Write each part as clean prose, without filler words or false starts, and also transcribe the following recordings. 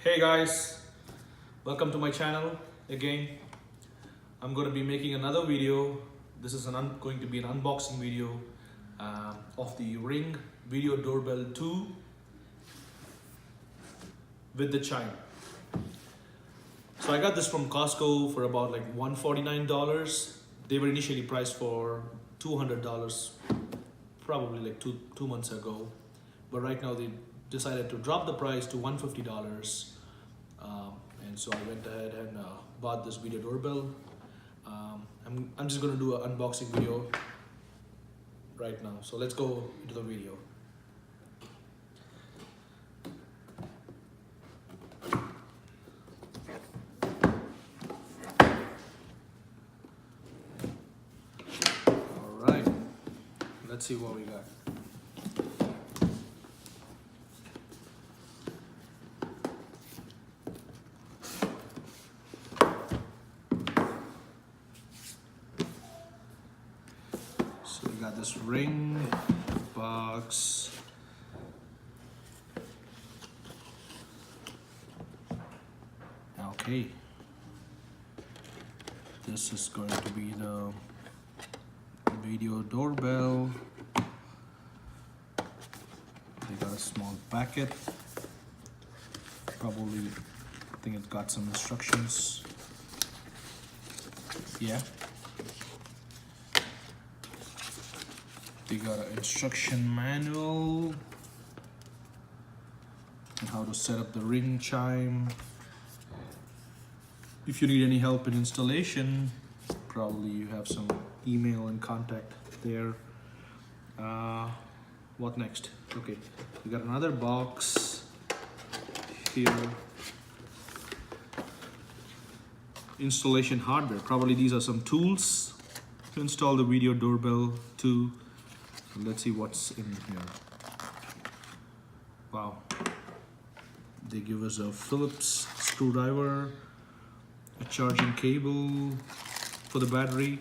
Hey guys, welcome to my channel again. I'm going to be making another video. This is going to be an unboxing video of the Ring Video Doorbell 2 with the chime. So I got this from Costco for about like $149. They were initially priced for $200, probably like two months ago. But right now they decided to drop the price to $150. And so I went ahead and bought this video doorbell. I'm just gonna do an unboxing video right now. So let's go into the video. All right, let's see what we got. So we got this Ring box. Okay. This is going to be the video doorbell. They got a small packet. Probably, I think it got some instructions. Yeah. They got an instruction manual on how to set up the Ring chime. If you need any help in installation, probably you have some email and contact there. What next? Okay, we got another box here. Installation hardware. Probably these are some tools to install the video doorbell 2. Let's see what's in here. Wow. They give us a Phillips screwdriver, a charging cable for the battery.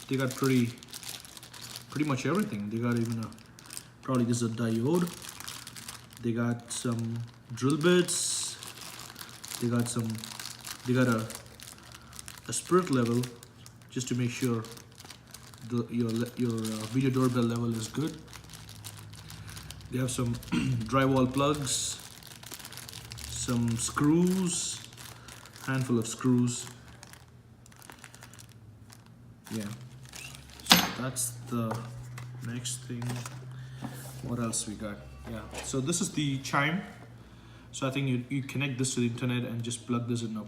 They got pretty much everything. They got even probably this is a diode. They got some drill bits. They got a spirit level just to make sure your video doorbell level is good. They have some drywall plugs, some screws, handful of screws. Yeah, so that's the next thing. What else we got? Yeah, so this is the chime. So I think you connect this to the internet and just plug this in a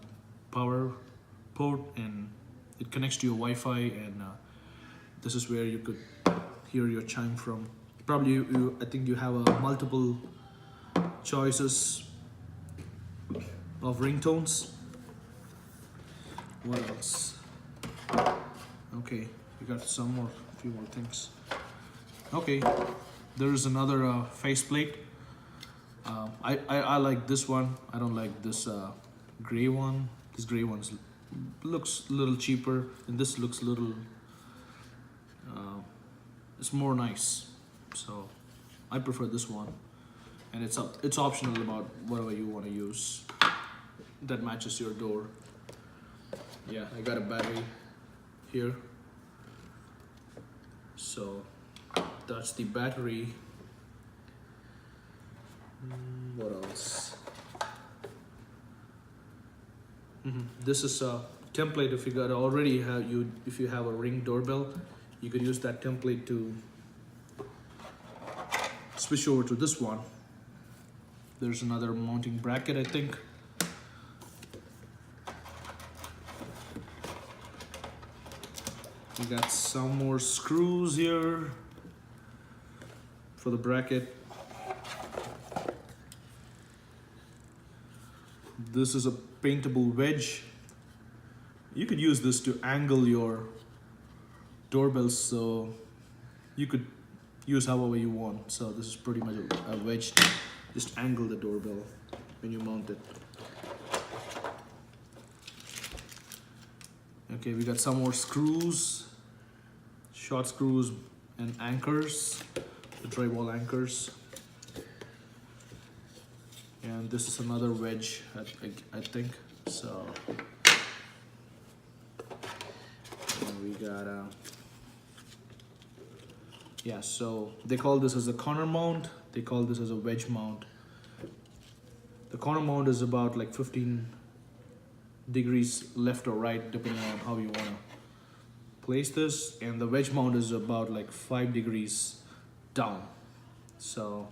power port and it connects to your Wi-Fi, and this is where you could hear your chime from. Probably I think you have multiple choices of ringtones. What else? Okay, we got a few more things. Okay, there is another faceplate. I like this one. I don't like this gray one. This gray one looks a little cheaper, and this looks a little. It's more nice, so I prefer this one, and it's optional about whatever you want to use that matches your door. Yeah, I got a battery here, so that's the battery. What else? This is a template. If if you have a Ring doorbell, you could use that template to switch over to this one. There's another mounting bracket, I think. We got some more screws here for the bracket. This is a paintable wedge. You could use this to angle your doorbells, so you could use however you want. So this is pretty much a wedge to just angle the doorbell when you mount it. Okay, we got some more screws, short screws and anchors, the drywall anchors. And this is another wedge, I think. So and we got yeah, so they call this as a corner mount, they call this as a wedge mount. The corner mount is about like 15 degrees left or right depending on how you want to place this, and the wedge mount is about like 5 degrees down. So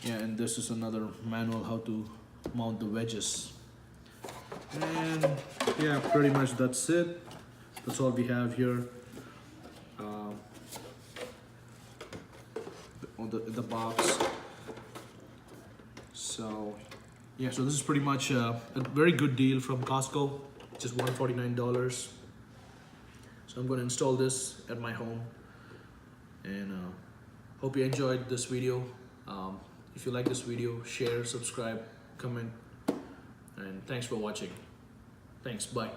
yeah, and this is another manual how to mount the wedges. And yeah, pretty much that's it. That's all we have here on the box. So yeah, so this is pretty much a very good deal from Costco, just $149. So I'm going to install this at my home, and hope you enjoyed this video. If you like this video, share, subscribe, comment, and thanks for watching. Thanks, bye.